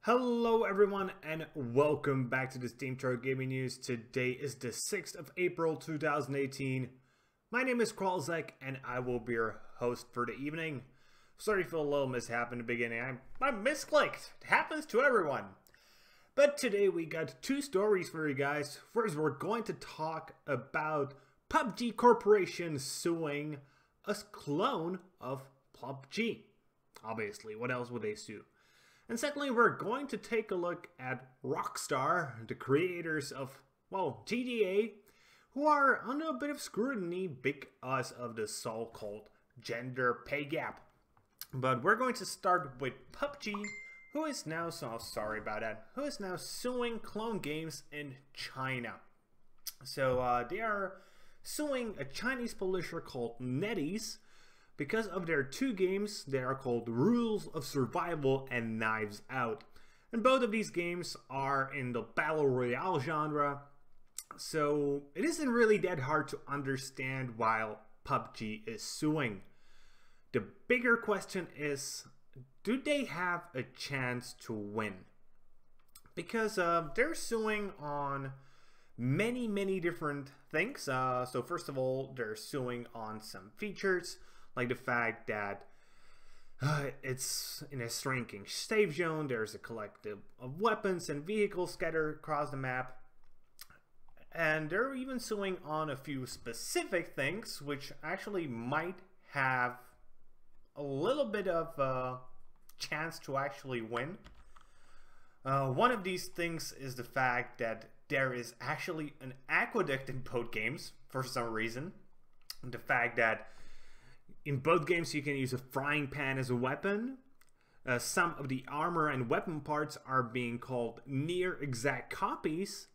Hello everyone and welcome back to the SteemTrail Gaming News. Today is the 6th of April 2018. My name is Kralizec and I will be your host for the evening. Sorry for a little mishap in the beginning. I misclicked. It happens to everyone. But today we got two stories for you guys. First, we're going to talk about PUBG Corporation suing a clone of PUBG. Obviously, what else would they sue? And secondly, we're going to take a look at Rockstar, the creators of, well, GTA, who are under a bit of scrutiny because of the so-called gender pay gap. But we're going to start with PUBG, who is now, who is now suing clone games in China. So they are suing a Chinese publisher called NetEase, because of their two games. They are called Rules of Survival and Knives Out. And both of these games are in the Battle Royale genre. So it isn't really that hard to understand why PUBG is suing. The bigger question is, do they have a chance to win? Because they're suing on many different things. So first of all, they're suing on some features, like the fact that it's in a shrinking safe zone, there's a collective of weapons and vehicles scattered across the map. And they're even suing on a few specific things, which actually might have a little bit of a chance to actually win. One of these things is the fact that there is actually an aqueduct in both games for some reason. The fact that in both games you can use a frying pan as a weapon. Some of the armor and weapon parts are being called near exact copies.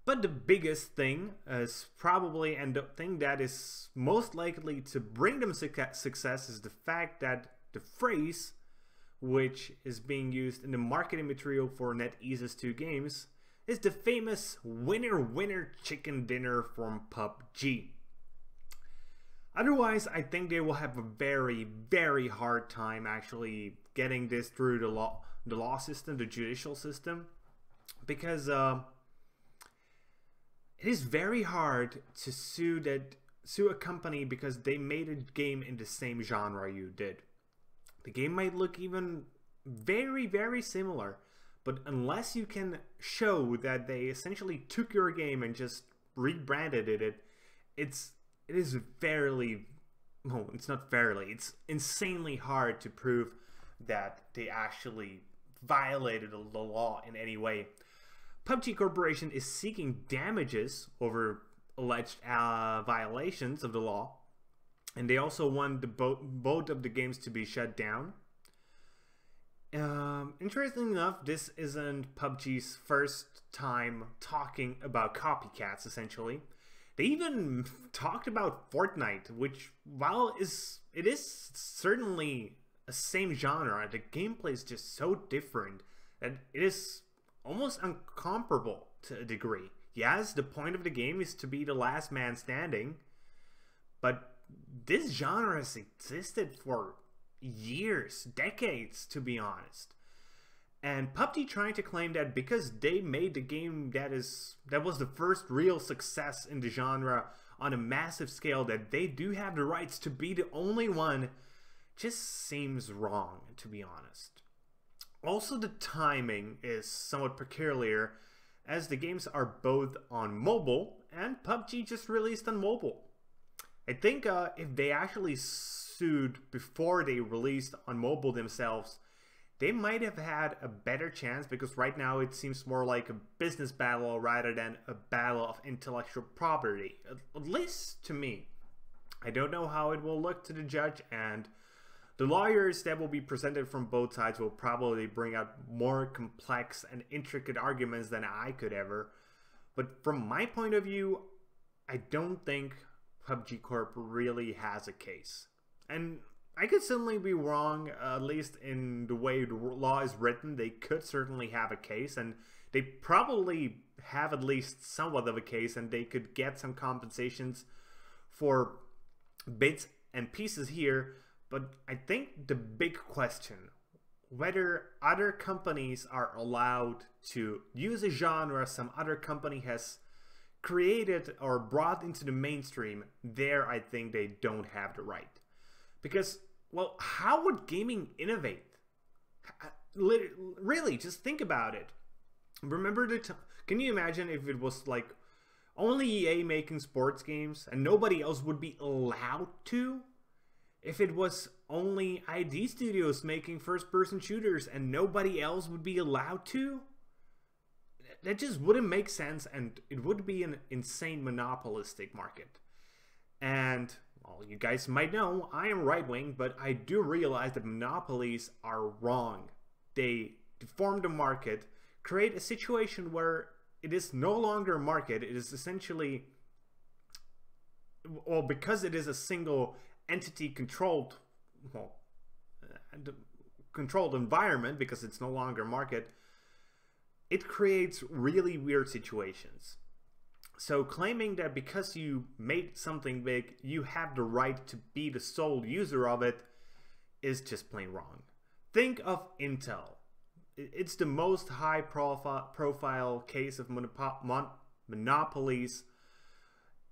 But the biggest thing is probably, and the thing that is most likely to bring them success, is the fact that the phrase, which is being used in the marketing material for NetEase's two games, is the famous winner winner chicken dinner from PUBG. Otherwise, I think they will have a very hard time actually getting this through the law system, the judicial system, because it is very hard to sue a company because they made a game in the same genre you did. The game might look even very similar, but unless you can show that they essentially took your game and just rebranded it, it's insanely hard to prove that they actually violated the law in any way. PUBG Corporation is seeking damages over alleged violations of the law, and they also want both of the games to be shut down. Interestingly enough, this isn't PUBG's first time talking about copycats, essentially. They even talked about Fortnite, which, while it is certainly a same genre, the gameplay is just so different that it is almost incomparable to a degree. Yes, the point of the game is to be the last man standing, but this genre has existed for years, decades, to be honest. And PUBG trying to claim that because they made the game that was the first real success in the genre on a massive scale, that they do have the rights to be the only one, just seems wrong, to be honest. Also, the timing is somewhat peculiar, as the games are both on mobile and PUBG just released on mobile. I think if they actually sued before they released on mobile themselves, they might have had a better chance, because right now it seems more like a business battle rather than a battle of intellectual property, at least to me. I don't know how it will look to the judge, and the lawyers that will be presented from both sides will probably bring out more complex and intricate arguments than I could ever. But from my point of view, I don't think PUBG Corp really has a case. And I could certainly be wrong, at least in the way the law is written. They could certainly have a case, and they probably have at least somewhat of a case, and they could get some compensations for bits and pieces here, but I think the big question, whether other companies are allowed to use a genre some other company has created or brought into the mainstream, there I think they don't have the right. Because, well, how would gaming innovate? Really, just think about it. Remember can you imagine if it was like only EA making sports games and nobody else would be allowed to? If it was only ID Studios making first-person shooters and nobody else would be allowed to? That just wouldn't make sense, and it would be an insane monopolistic market. And, well, you guys might know, I am right-wing, but I do realize that monopolies are wrong. They deform the market, create a situation where it is no longer a market, it is essentially, well, because it is a single entity controlled, well, controlled environment, because it's no longer a market, it creates really weird situations. So claiming that because you made something big, you have the right to be the sole user of it is just plain wrong. Think of Intel. It's the most high profile case of monopolies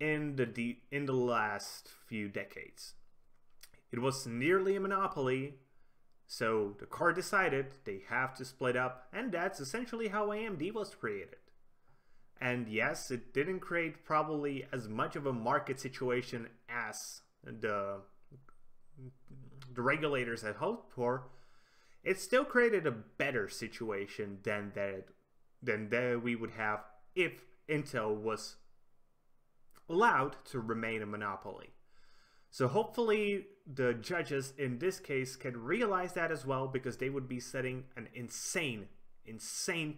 in the last few decades. It was nearly a monopoly, so the court decided they have to split up, and that's essentially how AMD was created. And yes, it didn't create probably as much of a market situation as the regulators had hoped for. It still created a better situation than we would have if Intel was allowed to remain a monopoly. So hopefully the judges in this case can realize that as well, because they would be setting an insane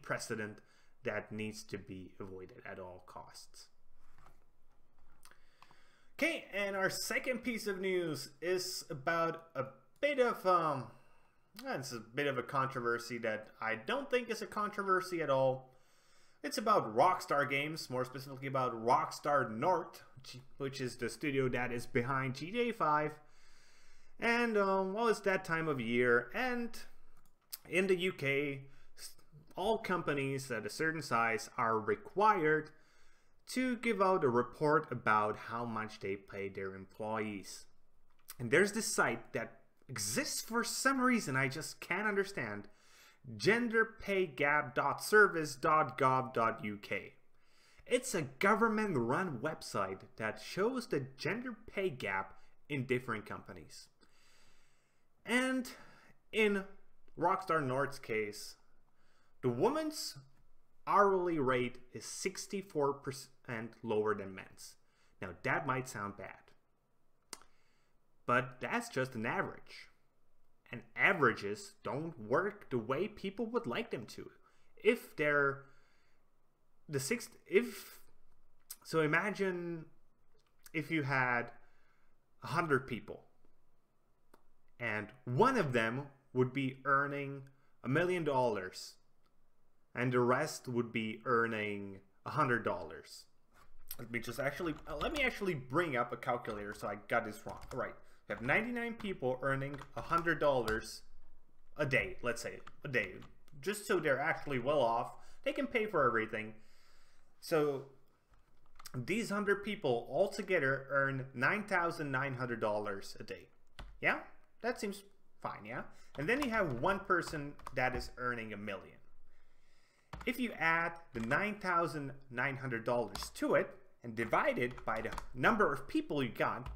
precedent that needs to be avoided at all costs. Okay, and our second piece of news is about a bit of it's a bit of a controversy that I don't think is a controversy at all. It's about Rockstar Games, more specifically about Rockstar North, which is the studio that is behind GTA 5. And, well, it's that time of year, and in the UK, all companies at a certain size are required to give out a report about how much they pay their employees. And there's this site that exists for some reason I just can't understand, genderpaygap.service.gov.uk. It's a government-run website that shows the gender pay gap in different companies. And in Rockstar North's case, the woman's hourly rate is 64% lower than men's. Now that might sound bad, but that's just an average. And averages don't work the way people would like them to. If they're so imagine if you had 100 people and one of them would be earning $1 million and the rest would be earning $100. Let me actually bring up a calculator so I got this wrong. All right. We have 99 people earning $100 a day, let's say, a day. Just so they're actually well off. They can pay for everything. So these 100 people altogether earn $9,900 a day. Yeah? That seems fine, yeah? And then you have one person that is earning $1 million. If you add the $9,900 to it and divide it by the number of people you got,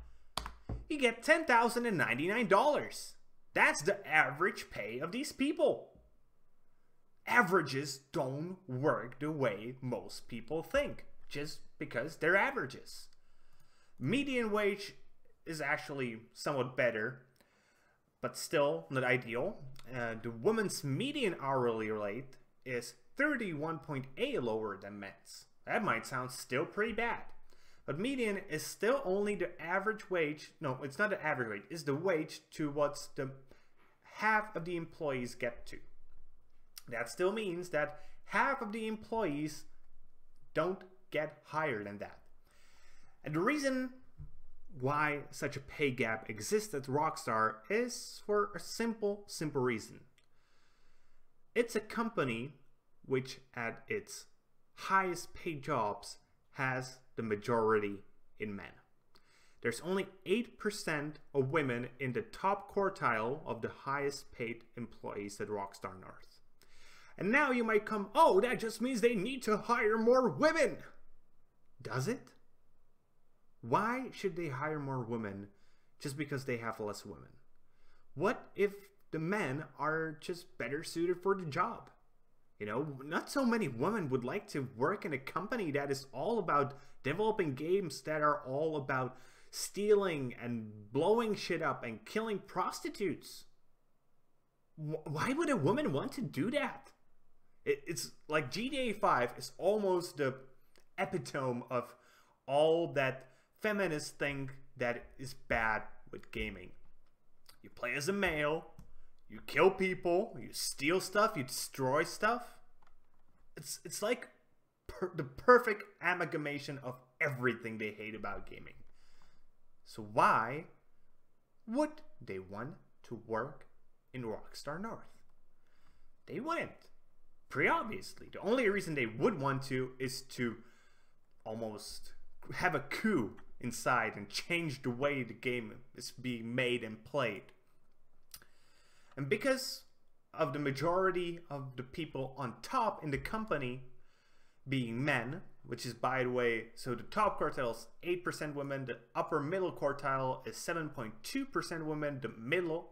you get $10,099. That's the average pay of these people. Averages don't work the way most people think, just because they're averages. Median wage is actually somewhat better, but still not ideal. The woman's median hourly rate is 31.8 lower than men's. That might sound still pretty bad. But median is still only the average wage. No, it's not the average wage. It's the wage to what the half of the employees get to. That still means that half of the employees don't get higher than that. And the reason why such a pay gap exists at Rockstar is for a simple reason. It's a company which at its highest paid jobs has the majority in men. There's only 8% of women in the top quartile of the highest paid employees at Rockstar North. And now you might come, oh, that just means they need to hire more women. Does it? Why should they hire more women just because they have less women? What if the men are just better suited for the job? You know, not so many women would like to work in a company that is all about developing games that are all about stealing and blowing shit up and killing prostitutes. Why would a woman want to do that? It's like GTA 5 is almost the epitome of all that feminists think that is bad with gaming. You play as a male, you kill people, you steal stuff, you destroy stuff. It's like the perfect amalgamation of everything they hate about gaming. So why would they want to work in Rockstar North? They wouldn't. Pretty obviously. The only reason they would want to is to almost have a coup inside and change the way the game is being made and played. And because of the majority of the people on top in the company being men, which is, by the way, so the top quartile is 8% women, the upper middle quartile is 7.2% women, the middle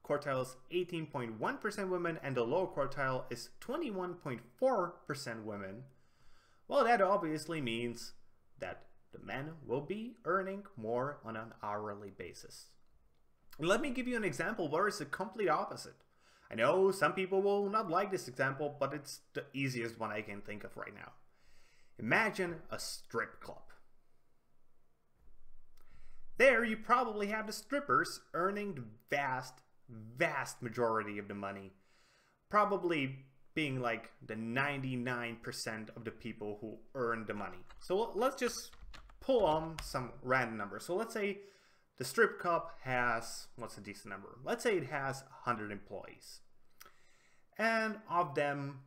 quartile is 18.1% women, and the lower quartile is 21.4% women. Well, that obviously means that the men will be earning more on an hourly basis. Let me give you an example where it's the complete opposite. I know some people will not like this example, but it's the easiest one I can think of right now. Imagine a strip club. There you probably have the strippers earning the vast majority of the money. Probably being like the 99% of the people who earn the money. So let's just pull on some random numbers. So let's say the strip club has, what's a decent number? Let's say it has 100 employees. And of them,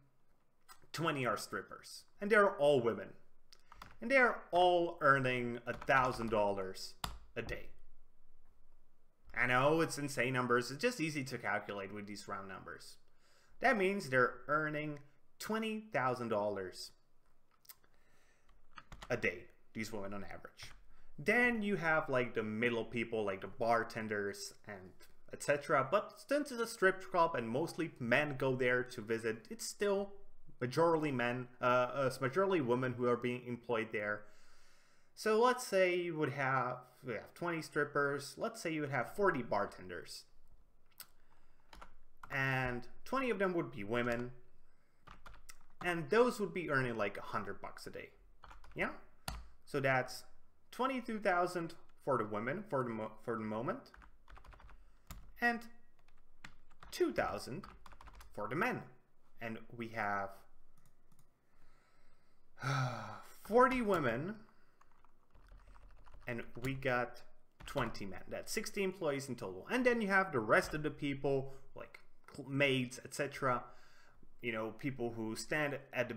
20 are strippers. And they're all women. And they're all earning $1,000 a day. I know it's insane numbers. It's just easy to calculate with these round numbers. That means they're earning $20,000 a day, these women on average. Then you have like the middle people, like the bartenders and etc. But since it's a strip club and mostly men go there to visit, it's still majority men, majority women who are being employed there. So let's say you would have 20 strippers. Let's say you would have 40 bartenders. And 20 of them would be women. And those would be earning like $100 a day. Yeah? So that's 22,000 for the women for the moment. And 2,000 for the men. And we have 40 women. And we got 20 men. That's 60 employees in total. And then you have the rest of the people, like maids, etc. You know, people who stand at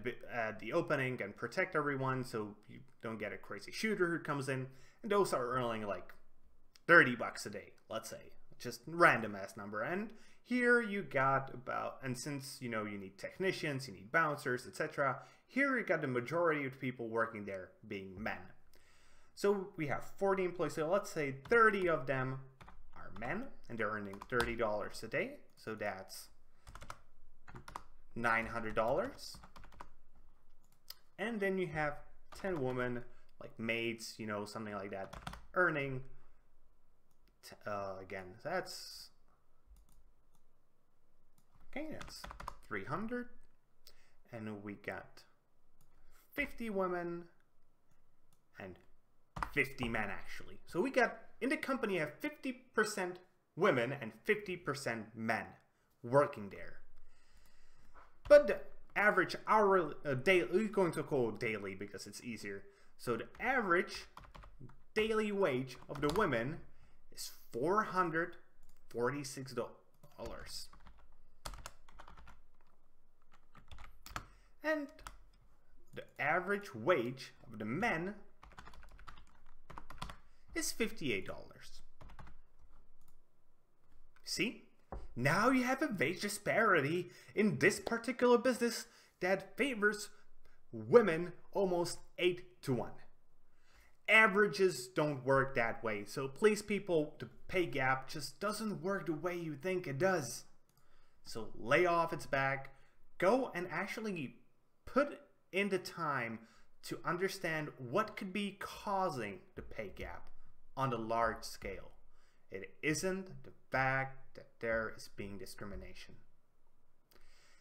the opening and protect everyone so you don't get a crazy shooter who comes in. And those are earning like $30 a day, let's say. Just random ass number. And here you got about, and since you know you need technicians, you need bouncers, etc. Here you got the majority of the people working there being men. So we have 40 employees, so let's say 30 of them are men, and they're earning $30 a day, so that's $900. And then you have 10 women, like maids, you know, something like that, earning, again, that's 300. And we got 50 women and 50 men actually. So we got, in the company, you have 50% women and 50% men working there. But the average hourly, daily, we're going to call it daily because it's easier. So the average daily wage of the women is $446. And the average wage of the men is $58. See? Now you have a wage disparity in this particular business that favors women almost 8-1. Averages don't work that way, so please people, the pay gap just doesn't work the way you think it does. So lay off its back, go and actually put in the time to understand what could be causing the pay gap on the large scale. It isn't the fact that there is being discrimination.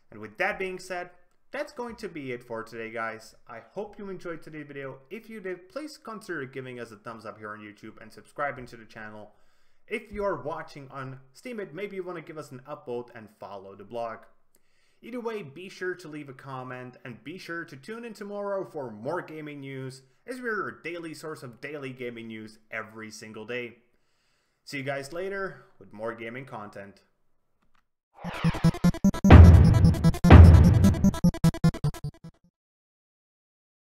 And with that being said, that's going to be it for today, guys. I hope you enjoyed today's video. If you did, please consider giving us a thumbs up here on YouTube and subscribing to the channel. If you're watching on Steam, maybe you want to give us an upvote and follow the blog. Either way, be sure to leave a comment and be sure to tune in tomorrow for more gaming news, as we're your daily source of daily gaming news every single day. See you guys later with more gaming content.